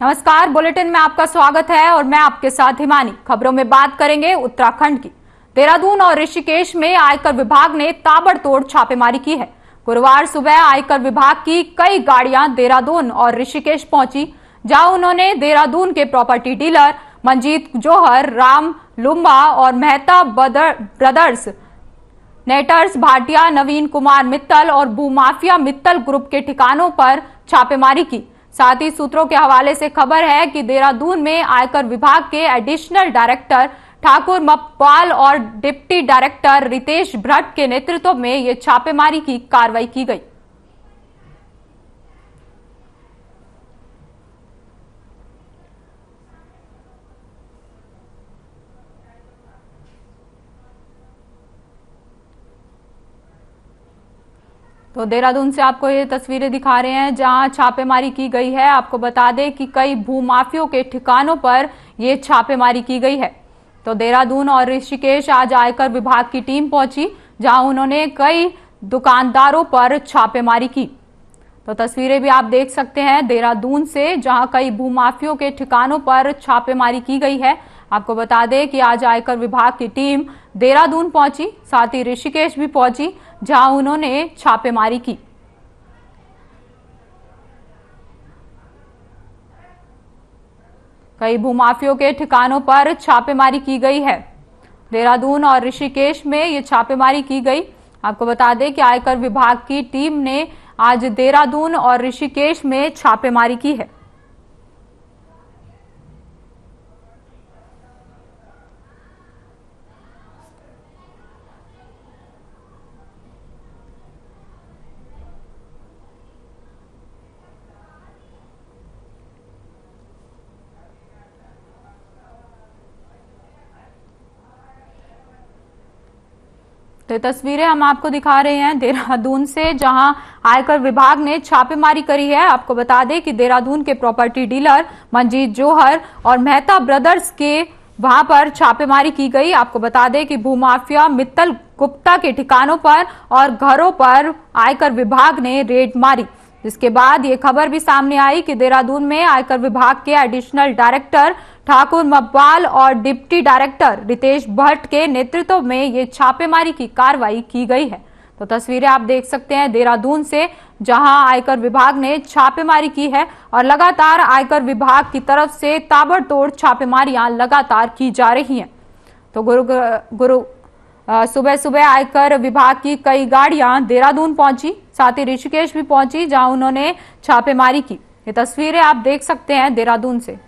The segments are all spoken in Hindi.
नमस्कार, बुलेटिन में आपका स्वागत है और मैं आपके साथ हिमानी। खबरों में बात करेंगे उत्तराखंड की। देहरादून और ऋषिकेश में आयकर विभाग ने ताबड़तोड़ छापेमारी की है। गुरुवार सुबह आयकर विभाग की कई गाड़ियां देहरादून और ऋषिकेश पहुंची, जहां उन्होंने देहरादून के प्रॉपर्टी डीलर मंजीत जौहर, राम लुम्बा और मेहता ब्रदर्स, नेटर्स भाटिया, नवीन कुमार मित्तल और भूमाफिया मित्तल ग्रुप के ठिकानों पर छापेमारी की। साथ ही सूत्रों के हवाले से खबर है कि देहरादून में आयकर विभाग के एडिशनल डायरेक्टर ठाकुर मप्पाल और डिप्टी डायरेक्टर रितेश भट्ट के नेतृत्व में ये छापेमारी की कार्रवाई की गई। तो देहरादून से आपको ये तस्वीरें दिखा रहे हैं जहां छापेमारी की गई है। आपको बता दें कि कई भूमाफियों के ठिकानों पर ये छापेमारी की गई है। तो देहरादून और ऋषिकेश आज आयकर विभाग की टीम पहुंची, जहां उन्होंने कई दुकानदारों पर छापेमारी की। तो तस्वीरें भी आप देख सकते हैं देहरादून से, जहां कई भूमाफियों के ठिकानों पर छापेमारी की गई है। आपको बता दें कि आज आयकर विभाग की टीम देहरादून पहुंची, साथ ही ऋषिकेश भी पहुंची, जहां उन्होंने छापेमारी की। कई भूमाफियों के ठिकानों पर छापेमारी की गई है। देहरादून और ऋषिकेश में ये छापेमारी की गई। आपको बता दें कि आयकर विभाग की टीम ने आज देहरादून और ऋषिकेश में छापेमारी की है। तो ये तस्वीरें हम आपको दिखा रहे हैं देहरादून से, जहां आयकर विभाग ने छापेमारी करी है। आपको बता दें कि देहरादून के प्रॉपर्टी डीलर मंजीत जौहर और मेहता ब्रदर्स के वहां पर छापेमारी की गई। आपको बता दें कि भूमाफिया मित्तल गुप्ता के ठिकानों पर और घरों पर आयकर विभाग ने रेड मारी, जिसके बाद ये खबर भी सामने आई कि देहरादून में आयकर विभाग के एडिशनल डायरेक्टर ठाकुर मप्पाल और डिप्टी डायरेक्टर रितेश भट्ट के नेतृत्व में ये छापेमारी की कार्रवाई की गई है। तो तस्वीरें आप देख सकते हैं देहरादून से, जहां आयकर विभाग ने छापेमारी की है और लगातार आयकर विभाग की तरफ से ताबड़तोड़ छापेमारियां लगातार की जा रही हैं। तो सुबह सुबह आयकर विभाग की कई गाड़ियां देहरादून पहुंची, साथ ही ऋषिकेश भी पहुंची, जहां उन्होंने छापेमारी की। ये तस्वीरें आप देख सकते हैं देहरादून से।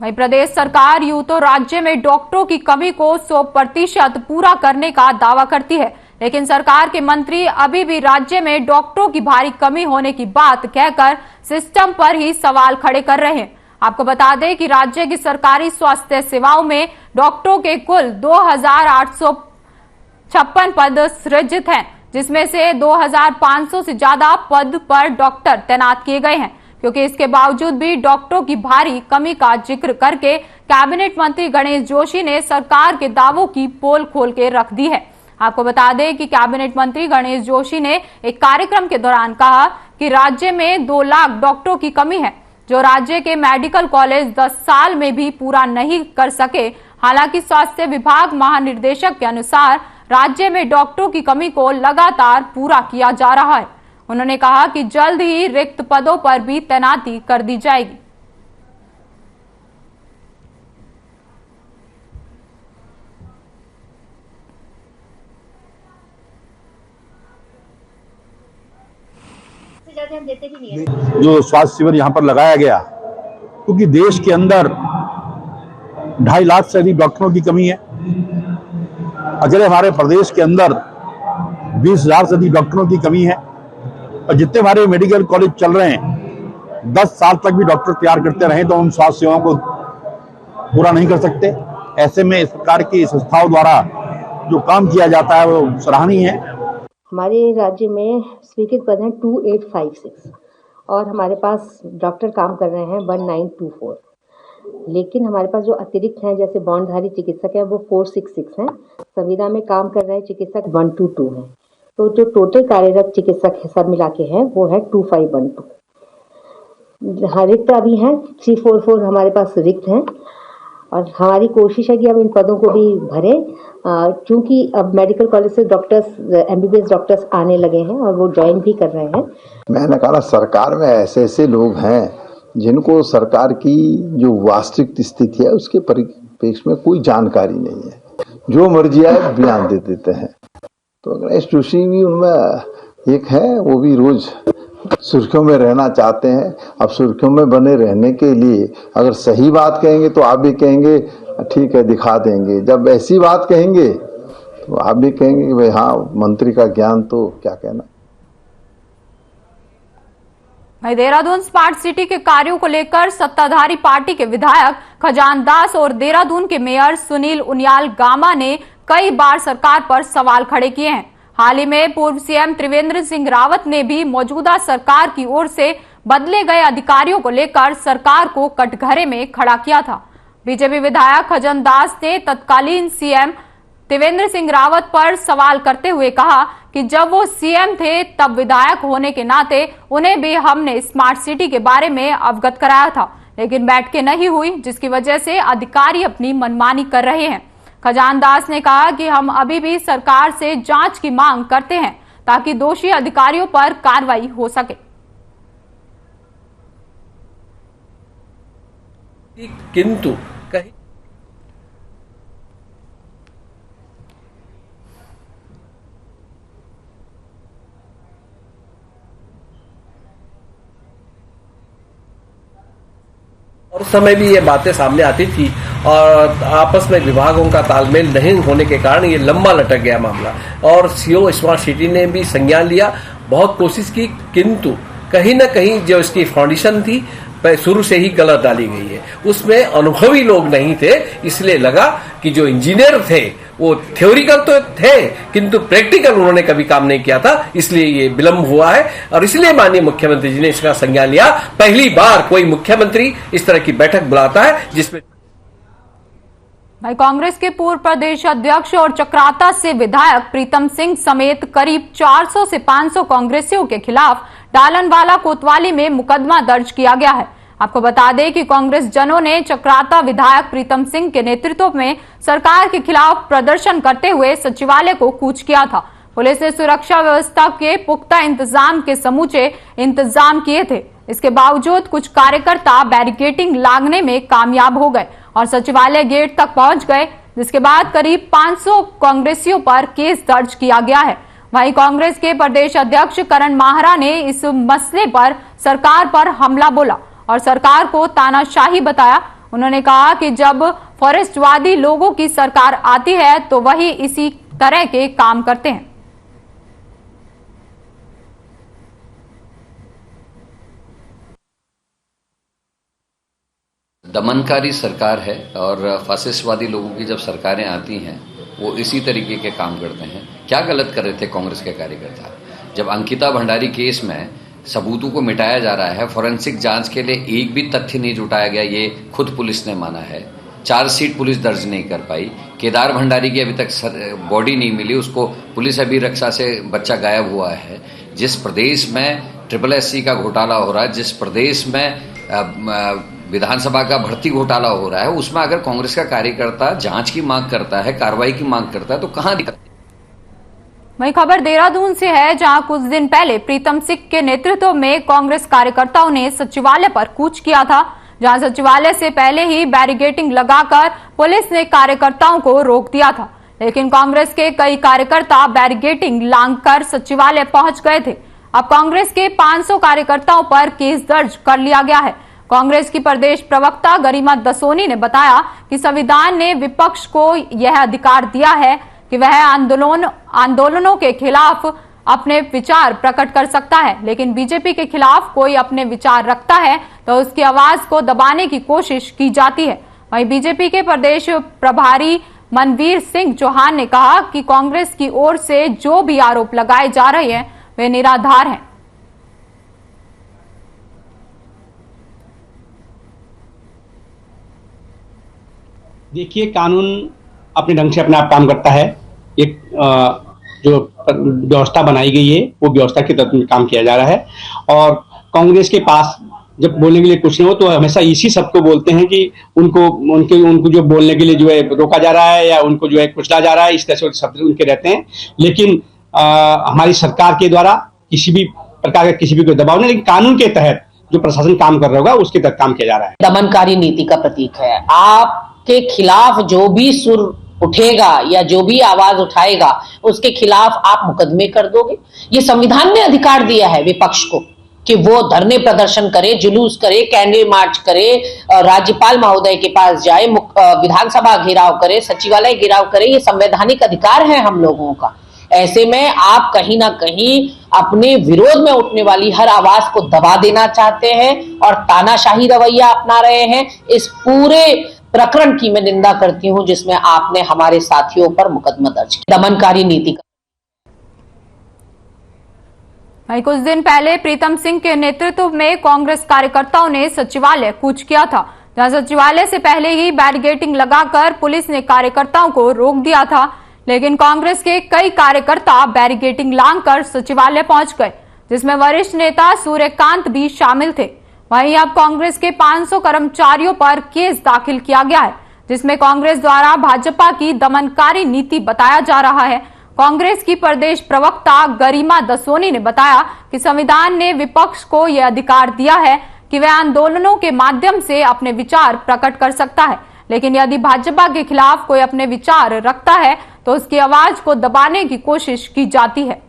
वहीं प्रदेश सरकार यूं तो राज्य में डॉक्टरों की कमी को 100% पूरा करने का दावा करती है, लेकिन सरकार के मंत्री अभी भी राज्य में डॉक्टरों की भारी कमी होने की बात कहकर सिस्टम पर ही सवाल खड़े कर रहे हैं। आपको बता दें कि राज्य की सरकारी स्वास्थ्य सेवाओं में डॉक्टरों के कुल 2856 पद सृजित हैं, जिसमें से 2500 से ज्यादा पद पर डॉक्टर तैनात किए गए हैं। क्योंकि इसके बावजूद भी डॉक्टरों की भारी कमी का जिक्र करके कैबिनेट मंत्री गणेश जोशी ने सरकार के दावों की पोल खोल के रख दी है। आपको बता दें कि कैबिनेट मंत्री गणेश जोशी ने एक कार्यक्रम के दौरान कहा कि राज्य में 2 लाख डॉक्टरों की कमी है, जो राज्य के मेडिकल कॉलेज 10 साल में भी पूरा नहीं कर सके। हालांकि स्वास्थ्य विभाग महानिदेशक के अनुसार राज्य में डॉक्टरों की कमी को लगातार पूरा किया जा रहा है। उन्होंने कहा कि जल्द ही रिक्त पदों पर भी तैनाती कर दी जाएगी। जो स्वास्थ्य शिविर यहाँ पर लगाया गया, क्योंकि देश के अंदर 2.5 लाख से अधिक डॉक्टरों की कमी है। अकेले हमारे प्रदेश के अंदर 20,000 से अधिक डॉक्टरों की कमी है और जितने हमारे मेडिकल कॉलेज चल रहे हैं 10 साल तक भी डॉक्टर तैयार करते रहे तो हम स्वास्थ्य सेवाओं को पूरा नहीं कर सकते। ऐसे में सरकार की संस्थाओं द्वारा जो काम किया जाता है वो सराहनीय है। हमारे राज्य में स्वीकृत पद हैं 2856 और हमारे पास डॉक्टर काम कर रहे हैं 1924। लेकिन हमारे पास जो अतिरिक्त हैं, जैसे बॉन्डधारी चिकित्सक हैं, वो 466 हैं। संविदा में काम कर रहे चिकित्सक 122 हैं। तो जो टोटल कार्यरत चिकित्सक है सब मिला के हैं वो है 2512। हाँ, रिक्त अभी हैं 344 हमारे पास रिक्त हैं और हमारी कोशिश है कि हम इन पदों को भी भरें, क्योंकि अब मेडिकल कॉलेज से डॉक्टर्स, MBBS डॉक्टर्स आने लगे हैं और वो ज्वाइन भी कर रहे हैं। मैंने कहा सरकार में ऐसे ऐसे लोग हैं जिनको सरकार की जो वास्तविक स्थिति है उसके परिप्रेक्ष्य में कोई जानकारी नहीं है, जो मर्जी आए बयान दे देते हैं। तो गणेश जोशी भी उनमें एक है, वो भी रोज सुर्खियों में रहना चाहते हैं। अब सुर्खियों में बने रहने के लिए अगर सही बात कहेंगे तो आप भी कहेंगे ठीक है दिखा देंगे, जब ऐसी बात कहेंगे तो आप भी कहेंगे कि भाई हाँ मंत्री का ज्ञान तो क्या कहना। वहीं देहरादून स्मार्ट सिटी के कार्यों को लेकर सत्ताधारी पार्टी के विधायक खजान दास और देहरादून के मेयर सुनील उनियाल गामा ने कई बार सरकार पर सवाल खड़े किए हैं। हाल ही में पूर्व सीएम त्रिवेंद्र सिंह रावत ने भी मौजूदा सरकार की ओर से बदले गए अधिकारियों को लेकर सरकार को कटघरे में खड़ा किया था। बीजेपी विधायक खजान दास ने तत्कालीन सीएम त्रिवेंद्र सिंह रावत पर सवाल करते हुए कहा कि जब वो सीएम थे तब विधायक होने के नाते उन्हें भी हमने स्मार्ट सिटी के बारे में अवगत कराया था, लेकिन बैठकें नहीं हुई, जिसकी वजह से अधिकारी अपनी मनमानी कर रहे हैं। खजान दास ने कहा कि हम अभी भी सरकार से जांच की मांग करते हैं ताकि दोषी अधिकारियों पर कार्रवाई हो सके। किंतु कहीं और समय भी ये बातें सामने आती थी और आपस में विभागों का तालमेल नहीं होने के कारण ये लंबा लटक गया मामला और सीओ स्मार्ट सिटी ने भी संज्ञान लिया, बहुत कोशिश की, किंतु कहीं न कहीं जो इसकी फाउंडेशन थी शुरू से ही गलत डाली गई है। उसमें अनुभवी लोग नहीं थे, इसलिए लगा कि जो इंजीनियर थे वो थ्योरिकल तो थे किंतु प्रैक्टिकल उन्होंने कभी काम नहीं किया था, इसलिए ये विलंब हुआ है और इसलिए माननीय मुख्यमंत्री जी ने इसका संज्ञान लिया। पहली बार कोई मुख्यमंत्री इस तरह की बैठक बुलाता है जिसमें भाई कांग्रेस के पूर्व प्रदेश अध्यक्ष और चक्राता से विधायक प्रीतम सिंह समेत करीब 400 से 500 कांग्रेसियों के खिलाफ डालनवाला कोतवाली में मुकदमा दर्ज किया गया है। आपको बता दें कि कांग्रेस जनों ने चक्राता विधायक प्रीतम सिंह के नेतृत्व में सरकार के खिलाफ प्रदर्शन करते हुए सचिवालय को कूच किया था। पुलिस ने सुरक्षा व्यवस्था के पुख्ता इंतजाम के समूचे इंतजाम किए थे। इसके बावजूद कुछ कार्यकर्ता बैरिकेडिंग लागने में कामयाब हो गए और सचिवालय गेट तक पहुंच गए, जिसके बाद करीब 500 कांग्रेसियों पर केस दर्ज किया गया है। वहीं कांग्रेस के प्रदेश अध्यक्ष करण माहरा ने इस मसले पर सरकार पर हमला बोला और सरकार को तानाशाही बताया। उन्होंने कहा कि जब फॉरेस्टवादी लोगों की सरकार आती है तो वही इसी तरह के काम करते हैं। दमनकारी सरकार है और फासिस्टवादी लोगों की जब सरकारें आती हैं वो इसी तरीके के काम करते हैं। क्या गलत कर रहे थे कांग्रेस के कार्यकर्ता? जब अंकिता भंडारी केस में सबूतों को मिटाया जा रहा है, फॉरेंसिक जांच के लिए एक भी तथ्य नहीं जुटाया गया, ये खुद पुलिस ने माना है। चार्जशीट पुलिस दर्ज नहीं कर पाई। केदार भंडारी की अभी तक बॉडी नहीं मिली, उसको पुलिस अभी रक्षा से बच्चा गायब हुआ है। जिस प्रदेश में SSC का घोटाला हो रहा है, जिस प्रदेश में विधानसभा का भर्ती घोटाला हो रहा है, उसमें अगर कांग्रेस का कार्यकर्ता जांच की मांग करता है, कार्रवाई की मांग करता है, तो कहां दिक्कत? वही खबर देहरादून से है, जहां कुछ दिन पहले प्रीतम सिंह के नेतृत्व में कांग्रेस कार्यकर्ताओं ने सचिवालय पर कूच किया था, जहां सचिवालय से पहले ही बैरिकेडिंग लगाकर पुलिस ने कार्यकर्ताओं को रोक दिया था। लेकिन कांग्रेस के कई कार्यकर्ता बैरिकेडिंग लांघकर सचिवालय पहुंच गए थे। अब कांग्रेस के 500 कार्यकर्ताओं पर केस दर्ज कर लिया गया है। कांग्रेस की प्रदेश प्रवक्ता गरिमा दसोनी ने बताया कि संविधान ने विपक्ष को यह अधिकार दिया है कि वह आंदोलनों के खिलाफ अपने विचार प्रकट कर सकता है, लेकिन बीजेपी के खिलाफ कोई अपने विचार रखता है तो उसकी आवाज को दबाने की कोशिश की जाती है। वहीं बीजेपी के प्रदेश प्रभारी मनवीर सिंह चौहान ने कहा कि कांग्रेस की ओर से जो भी आरोप लगाए जा रहे हैं वे निराधार हैं। देखिए, कानून अपने ढंग से अपने आप काम करता है। एक जो व्यवस्था बनाई गई है वो व्यवस्था के तहत में काम किया जा रहा है। और कांग्रेस के पास जब बोलने के लिए कुछ नहीं हो तो हमेशा इसी सबको बोलते हैं कि उनको जो बोलने के लिए जो है रोका जा रहा है या उनको जो है कुचला जा रहा है, इस तरह से शब्द उनके रहते हैं। लेकिन हमारी सरकार के द्वारा किसी भी प्रकार का किसी भी कोई दबाव नहीं, लेकिन कानून के तहत जो प्रशासन काम कर रहा होगा उसके तहत काम किया जा रहा है। दमनकारी नीति का प्रतीक है। आपके खिलाफ जो भी सुर उठेगा या जो भी आवाज उठाएगा उसके खिलाफ आप मुकदमे कर दोगे। ये संविधान ने अधिकार दिया है विपक्ष को कि वो धरने प्रदर्शन करे, जुलूस करे, कैंडल मार्च करे, राज्यपाल महोदय के पास जाए, विधानसभा घेराव करे, सचिवालय घेराव करे। ये संवैधानिक अधिकार है हम लोगों का। ऐसे में आप कहीं ना कहीं अपने विरोध में उठने वाली हर आवाज को दबा देना चाहते हैं और तानाशाही रवैया अपना रहे हैं। इस पूरे प्रकरण की मैं निंदा करती हूं जिसमें आपने हमारे साथियों पर मुकदमा दर्ज किया। दमनकारी नीति का वहीं कुछ दिन पहले प्रीतम सिंह के नेतृत्व में कांग्रेस कार्यकर्ताओं ने सचिवालय कूच किया था, जहां सचिवालय से पहले ही बैरिकेडिंग लगाकर पुलिस ने कार्यकर्ताओं को रोक दिया था। लेकिन कांग्रेस के कई कार्यकर्ता बैरिकेडिंग लांघकर सचिवालय पहुंच गए, जिसमें वरिष्ठ नेता सूर्यकांत भी शामिल थे। वहीं अब कांग्रेस के 500 कर्मचारियों पर केस दाखिल किया गया है, जिसमें कांग्रेस द्वारा भाजपा की दमनकारी नीति बताया जा रहा है। कांग्रेस की प्रदेश प्रवक्ता गरिमा दसोनी ने बताया कि संविधान ने विपक्ष को यह अधिकार दिया है कि वह आंदोलनों के माध्यम से अपने विचार प्रकट कर सकता है, लेकिन यदि भाजपा के खिलाफ कोई अपने विचार रखता है तो उसकी आवाज को दबाने की कोशिश की जाती है।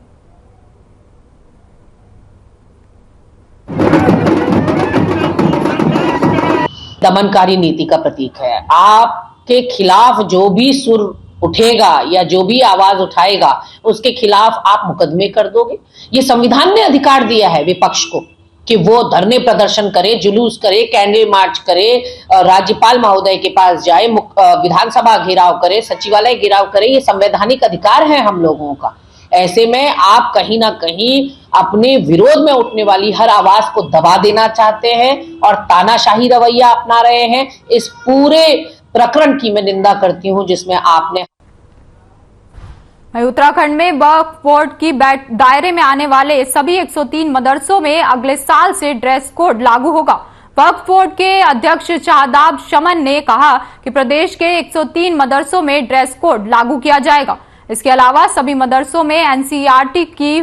दमनकारी नीति का प्रतीक है। आपके खिलाफ जो भी सुर उठेगा या जो भी आवाज उठाएगा उसके खिलाफ आप मुकदमे कर दोगे। ये संविधान ने अधिकार दिया है विपक्ष को कि वो धरने प्रदर्शन करे, जुलूस करे, कैंडल मार्च करे, राज्यपाल महोदय के पास जाए, विधानसभा घेराव करे, सचिवालय घेराव करे। ये संवैधानिक अधिकार है हम लोगों का। ऐसे में आप कहीं ना कहीं अपने विरोध में उठने वाली हर आवाज को दबा देना चाहते हैं और तानाशाही रवैया अपना रहे हैं। इस पूरे प्रकरण की मैं निंदा करती हूं जिसमें आपने उत्तराखंड में वक्फ बोर्ड की दायरे में आने वाले सभी 103 मदरसों में अगले साल से ड्रेस कोड लागू होगा। वक्फ बोर्ड के अध्यक्ष शादाब शमन ने कहा कि प्रदेश के 103 मदरसों में ड्रेस कोड लागू किया जाएगा। इसके अलावा सभी मदरसों में एनसीईआरटी की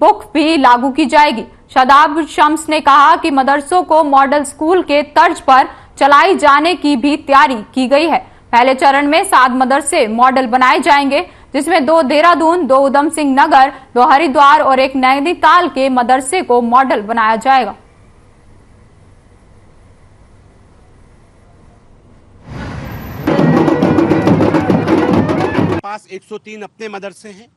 बुक भी लागू की जाएगी। शादाब शम्स ने कहा कि मदरसों को मॉडल स्कूल के तर्ज पर चलाई जाने की भी तैयारी की गई है। पहले चरण में 7 मदरसे मॉडल बनाए जाएंगे, जिसमें 2 देहरादून, 2 उधम सिंह नगर, 2 हरिद्वार और 1 नैनीताल के मदरसे को मॉडल बनाया जाएगा। पास 103 अपने मदरसे हैं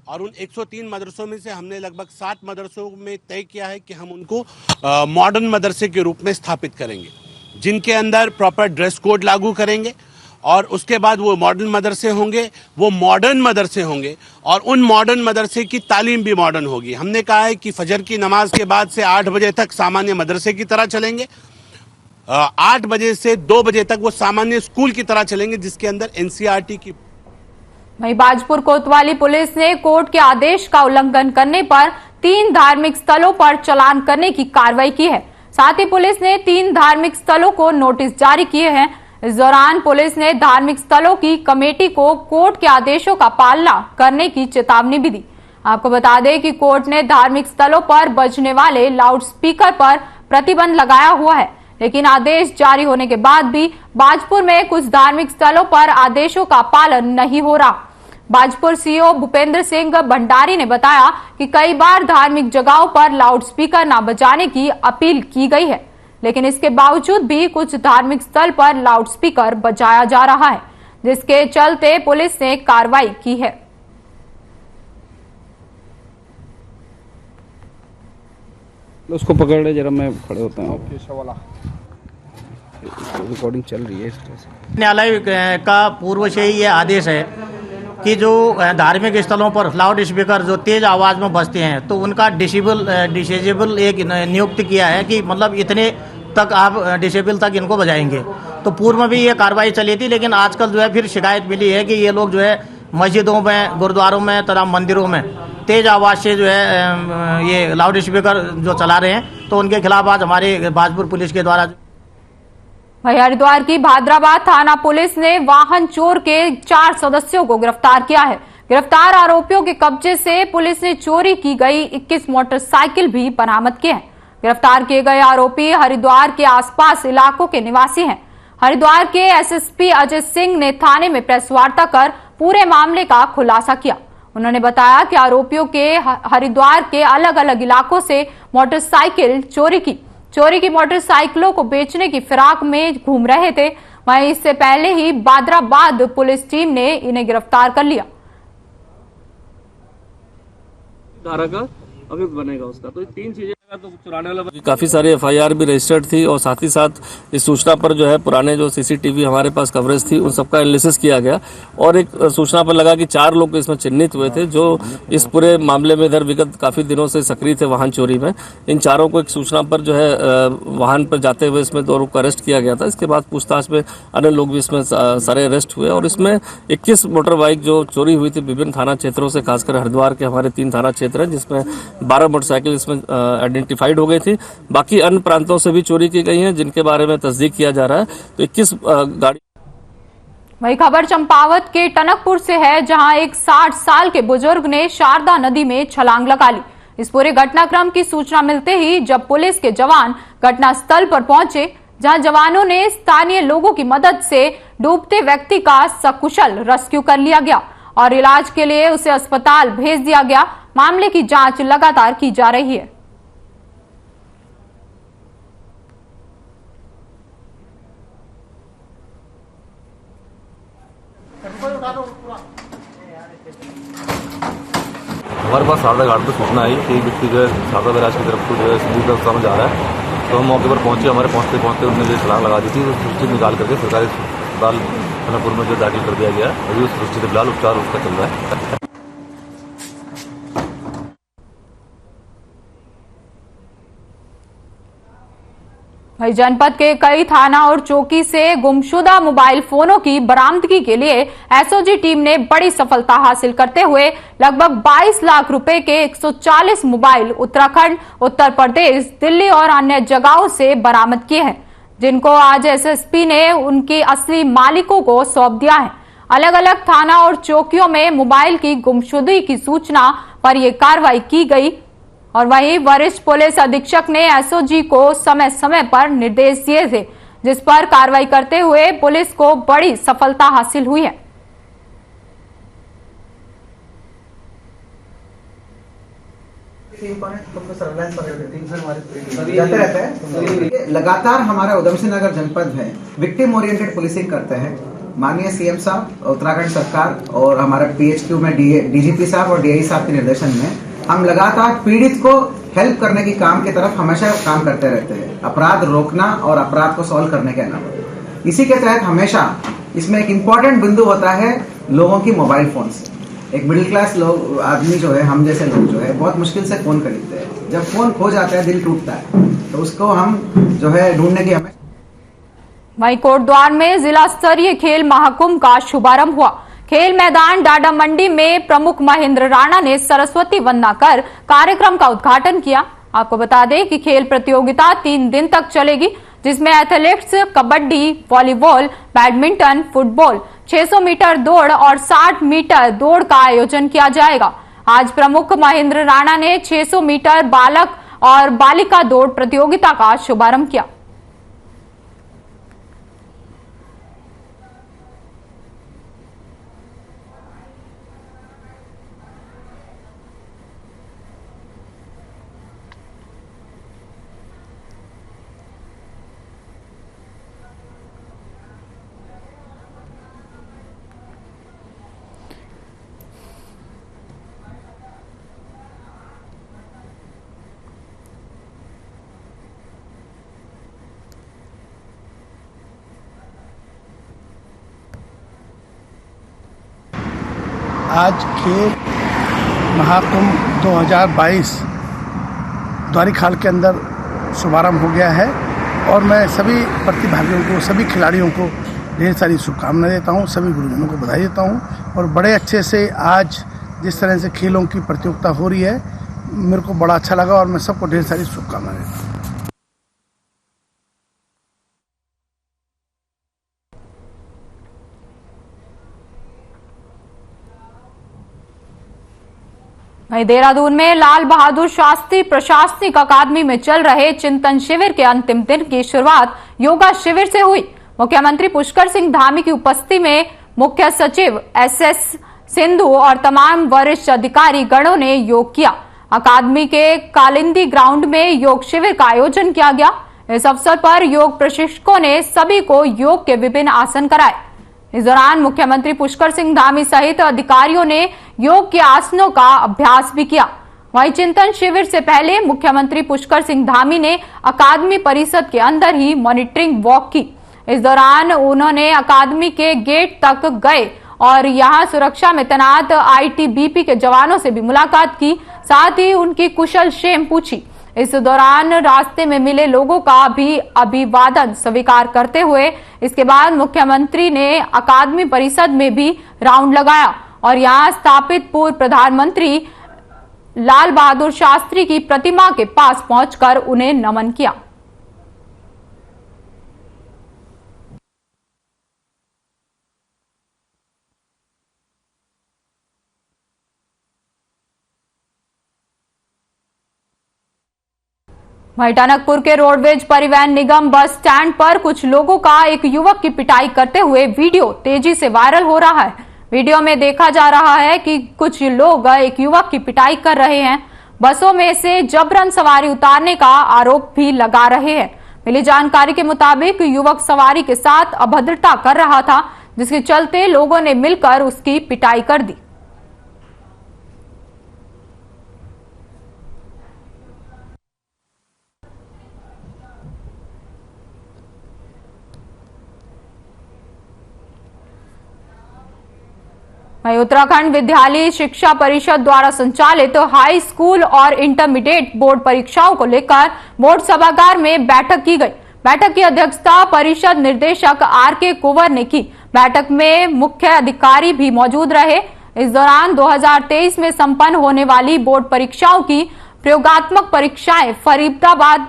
और उन 103 मदरसों में से हमने लगभग 7 मदरसों में तय किया है कि हम उनको मॉडर्न मदरसे के रूप में स्थापित करेंगे, जिनके अंदर प्रॉपर ड्रेस कोड लागू करेंगे। और उसके बाद वो मॉडर्न मदरसे होंगे, वो मॉडर्न मदरसे होंगे और उन मॉडर्न मदरसे की तालीम भी मॉडर्न होगी। हमने कहा है कि फजर की नमाज के बाद से 8 बजे तक सामान्य मदरसे की तरह चलेंगे, 8 बजे से 2 बजे तक वो सामान्य स्कूल की तरह चलेंगे, जिसके अंदर एनसीईआरटी की। वहीं बाजपुर कोतवाली पुलिस ने कोर्ट के आदेश का उल्लंघन करने पर 3 धार्मिक स्थलों पर चालान करने की कार्रवाई की है। साथ ही पुलिस ने 3 धार्मिक स्थलों को नोटिस जारी किए हैं। इस दौरान पुलिस ने धार्मिक स्थलों की कमेटी को कोर्ट के आदेशों का पालना करने की चेतावनी भी दी। आपको बता दें कि कोर्ट ने धार्मिक स्थलों पर बजने वाले लाउड स्पीकर पर प्रतिबंध लगाया हुआ है, लेकिन आदेश जारी होने के बाद भी बाजपुर में कुछ धार्मिक स्थलों पर आदेशों का पालन नहीं हो रहा। बाजपुर सीओ भूपेंद्र सिंह भंडारी ने बताया कि कई बार धार्मिक जगहों पर लाउड स्पीकर न बजाने की अपील की गई है, लेकिन इसके बावजूद भी कुछ धार्मिक स्थल पर लाउड स्पीकर बजाया जा रहा है, जिसके चलते पुलिस ने कार्रवाई की है। उसको पकड़ ले जरा, मैं खड़े होता हूँ। रिकॉर्डिंग चल रही है इस तरह से। न्यायालय का पूर्व से ही ये आदेश है कि जो धार्मिक स्थलों पर लाउड स्पीकर जो तेज आवाज़ में बजते हैं तो उनका डिसेबल एक नियुक्त किया है कि मतलब इतने तक आप डिसेबल तक इनको बजाएंगे। तो पूर्व में भी ये कार्रवाई चली थी, लेकिन आजकल जो है फिर शिकायत मिली है कि ये लोग जो है मस्जिदों में, गुरुद्वारों में तथा मंदिरों में तेज आवाज़ से जो है ये लाउड स्पीकर जो चला रहे हैं, तो उनके खिलाफ आज हमारे भाजपुर पुलिस के द्वारा वहीं हरिद्वार की भादराबाद थाना पुलिस ने वाहन चोर के 4 सदस्यों को गिरफ्तार किया है। गिरफ्तार आरोपियों के कब्जे से पुलिस ने चोरी की गई 21 मोटरसाइकिल भी बरामद किए हैं। गिरफ्तार किए गए आरोपी हरिद्वार के आसपास इलाकों के निवासी हैं। हरिद्वार के एसएसपी अजय सिंह ने थाने में प्रेस वार्ता कर पूरे मामले का खुलासा किया। उन्होंने बताया कि आरोपियों के हरिद्वार के अलग अलग इलाकों से मोटरसाइकिल चोरी की मोटरसाइकिलों को बेचने की फिराक में घूम रहे थे। वहीं इससे पहले ही भादराबाद पुलिस टीम ने इन्हें गिरफ्तार कर लिया। धारा का अभी बनेगा उसका, तो 3 चीजें तो चुराने वाला काफी सारे एफआईआर भी रजिस्टर्ड थी और साथ ही साथ इस सूचना पर जो है पुराने जो सीसीटीवी हमारे पास कवरेज थी उन सबका एनालिसिस किया गया और एक सूचना पर लगा कि 4 लोग इसमें चिन्हित हुए थे जो इस पूरे मामले में इधर विगत काफी दिनों से सक्रिय थे वाहन चोरी में। इन चारों को एक सूचना पर जो है वाहन पर जाते हुए इसमें 2 लोग को अरेस्ट किया गया था। इसके बाद पूछताछ में अन्य लोग भी इसमें सारे अरेस्ट हुए और इसमें 21 मोटर बाइक जो चोरी हुई थी विभिन्न थाना क्षेत्रों से, खासकर हरिद्वार के हमारे 3 थाना क्षेत्र हैं जिसमें 12 मोटरसाइकिल इसमें आइडेंटिफाइड हो गई थी। बाकी अन्य प्रांतों से भी चोरी की गई हैं जिनके बारे में तस्दीक किया जा रहा है। तो 21 गाड़ी। वही खबर चंपावत के टनकपुर से है, जहां एक 60 साल के बुजुर्ग ने शारदा नदी में छलांग लगा ली। इस पूरे घटनाक्रम की सूचना मिलते ही जब पुलिस के जवान घटनास्थल पर पहुंचे, जहां जवानों ने स्थानीय लोगों की मदद से डूबते व्यक्ति का सकुशल रेस्क्यू कर लिया गया और इलाज के लिए उसे अस्पताल भेज दिया गया। मामले की जांच लगातार की जा रही है। हमारे पास शारदा घाट पर सूचना आई कि व्यक्ति जो है शारदा बैराज की तरफ को जो है समुद्र की तरफ जा रहा है, तो हम मौके पर पहुंचे। हमारे पहुंचते पहुंचते उन्होंने जो छलांग लगा दी थी, उस सृष्टि निकाल करके सरकारी अस्पताल टनकपुर में जो दाखिल कर दिया गया है। अभी उस सृष्टि से फिलहाल उपचार उसका चल रहा है। वही जनपद के कई थाना और चौकी से गुमशुदा मोबाइल फोनों की बरामदगी के लिए एसओजी टीम ने बड़ी सफलता हासिल करते हुए लगभग 22 लाख रुपए के 140 मोबाइल उत्तराखंड, उत्तर प्रदेश, दिल्ली और अन्य जगहों से बरामद किए हैं, जिनको आज एसएसपी ने उनके असली मालिकों को सौंप दिया है। अलग अलग थाना और चौकियों में मोबाइल की गुमशुदगी की सूचना पर यह कार्रवाई की गई और वहीं वरिष्ठ पुलिस अधीक्षक ने एसओजी को समय समय पर निर्देश दिए थे, जिस पर कार्रवाई करते हुए पुलिस को बड़ी सफलता हासिल हुई है। लगातार हमारा उधम सिंह नगर जनपद है विक्टिम ओरिएंटेड पुलिसिंग करते हैं। माननीय सीएम साहब, उत्तराखंड सरकार और हमारा पीएचक्यू में डीजीपी साहब और डीआई साहब के निर्देशन में हम लगातार पीड़ित को हेल्प करने की काम की तरफ हमेशा काम करते रहते हैं, अपराध रोकना और अपराध को सॉल्व करने के अलावा। इसी के तहत हमेशा इसमें एक इम्पॉर्टेंट बिंदु होता है लोगों की मोबाइल फोन्स। एक मिडिल क्लास लोग आदमी जो है, हम जैसे लोग जो है बहुत मुश्किल से फोन खरीदते हैं। जब फोन खो जाता है दिल टूटता है, तो उसको हम जो है ढूंढने की हमें। वहीं कोटद्वार में जिला स्तरीय खेल महाकुंभ का शुभारंभ हुआ। खेल मैदान डाडा मंडी में प्रमुख महेंद्र राणा ने सरस्वती वंदना कर कार्यक्रम का उद्घाटन किया। आपको बता दें कि खेल प्रतियोगिता 3 दिन तक चलेगी, जिसमें athletics, kabaddi, volleyball, badminton, football, 600 metre दौड़ और 60 मीटर दौड़ का आयोजन किया जाएगा। आज प्रमुख महेंद्र राणा ने 600 मीटर बालक और बालिका दौड़ प्रतियोगिता का शुभारंभ किया। आज खेल महाकुंभ 2022 द्वारी खाल के अंदर शुभारंभ हो गया है और मैं सभी प्रतिभागियों को, सभी खिलाड़ियों को ढेर सारी शुभकामनाएं देता हूं, सभी गुरुजनों को बधाई देता हूं। और बड़े अच्छे से आज जिस तरह से खेलों की प्रतियोगिता हो रही है, मेरे को बड़ा अच्छा लगा और मैं सबको ढेर सारी शुभकामनाएं देता हूं। वहीं देहरादून में लाल बहादुर शास्त्री प्रशासनिक अकादमी में चल रहे चिंतन शिविर के अंतिम दिन की शुरुआत योगा शिविर से हुई। मुख्यमंत्री पुष्कर सिंह धामी की उपस्थिति में मुख्य सचिव SS सिंधु और तमाम वरिष्ठ अधिकारी गणों ने योग किया। अकादमी के कालिंदी ग्राउंड में योग शिविर का आयोजन किया गया। इस अवसर पर योग प्रशिक्षकों ने सभी को योग के विभिन्न आसन कराए। इस दौरान मुख्यमंत्री पुष्कर सिंह धामी सहित अधिकारियों ने योग के आसनों का अभ्यास भी किया। वहीं चिंतन शिविर से पहले मुख्यमंत्री पुष्कर सिंह धामी ने अकादमी परिसर के अंदर ही मॉनिटरिंग वॉक की। इस दौरान उन्होंने अकादमी के गेट तक गए और यहां सुरक्षा में तैनात ITBP के जवानों से भी मुलाकात की, साथ ही उनकी कुशल क्षेम पूछी। इस दौरान रास्ते में मिले लोगों का भी अभिवादन स्वीकार करते हुए इसके बाद मुख्यमंत्री ने अकादमी परिसर में भी राउंड लगाया और यहां स्थापित पूर्व प्रधानमंत्री लाल बहादुर शास्त्री की प्रतिमा के पास पहुंचकर उन्हें नमन किया। वहीं टनकपुर के रोडवेज परिवहन निगम बस स्टैंड पर कुछ लोगों का एक युवक की पिटाई करते हुए वीडियो तेजी से वायरल हो रहा है। वीडियो में देखा जा रहा है कि कुछ लोग एक युवक की पिटाई कर रहे हैं। बसों में से जबरन सवारी उतारने का आरोप भी लगा रहे हैं। मिली जानकारी के मुताबिक युवक सवारी के साथ अभद्रता कर रहा था, जिसके चलते लोगों ने मिलकर उसकी पिटाई कर दी। वहीं उत्तराखंड विद्यालय शिक्षा परिषद द्वारा संचालित हाई स्कूल और इंटरमीडिएट बोर्ड परीक्षाओं को लेकर बोर्ड सभागार में बैठक की गई। बैठक की अध्यक्षता परिषद निदेशक RK कुंवर ने की। बैठक में मुख्य अधिकारी भी मौजूद रहे। इस दौरान 2023 में संपन्न होने वाली बोर्ड परीक्षाओं की प्रयोगात्मक परीक्षाएं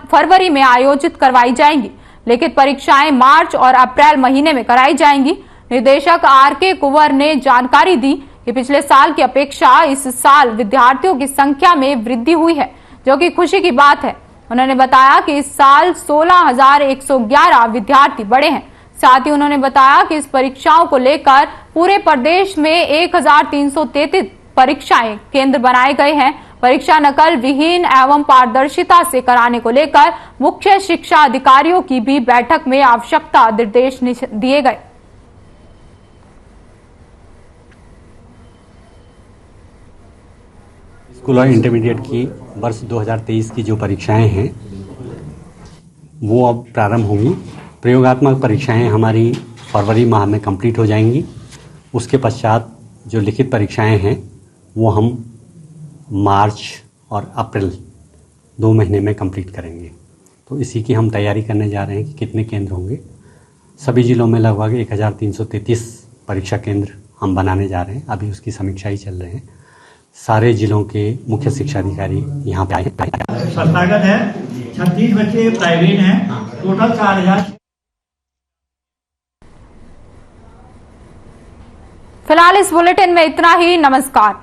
फरवरी में आयोजित करवाई जाएंगी। लिखित परीक्षाएं मार्च और अप्रैल महीने में कराई जाएंगी। निदेशक RK कुंवर ने जानकारी दी कि पिछले साल की अपेक्षा इस साल विद्यार्थियों की संख्या में वृद्धि हुई है, जो कि खुशी की बात है। उन्होंने बताया कि इस साल 16,111 विद्यार्थी बढ़े हैं। साथ ही उन्होंने बताया कि इस परीक्षाओं को लेकर पूरे प्रदेश में 1,333 परीक्षाएं केंद्र बनाए गए हैं। परीक्षा नकल विहीन एवं पारदर्शिता से कराने को लेकर मुख्य शिक्षा अधिकारियों की भी बैठक में आवश्यकता निर्देश दिए गए। स्कूल और इंटरमीडिएट की वर्ष 2023 की जो परीक्षाएं हैं वो अब प्रारंभ होंगी। प्रयोगात्मक परीक्षाएं हमारी फरवरी माह में कंप्लीट हो जाएंगी। उसके पश्चात जो लिखित परीक्षाएं हैं वो हम मार्च और अप्रैल 2 महीने में कंप्लीट करेंगे। तो इसी की हम तैयारी करने जा रहे हैं कि कितने केंद्र होंगे। सभी जिलों में लगभग 1,333 परीक्षा केंद्र हम बनाने जा रहे हैं। अभी उसकी समीक्षा ही चल रहे हैं। सारे जिलों के मुख्य शिक्षा अधिकारी यहाँ पे आए। संस्थागत है, 36 बच्चे प्राइवेट हैं, टोटल 4,000। फिलहाल इस बुलेटिन में इतना ही। नमस्कार।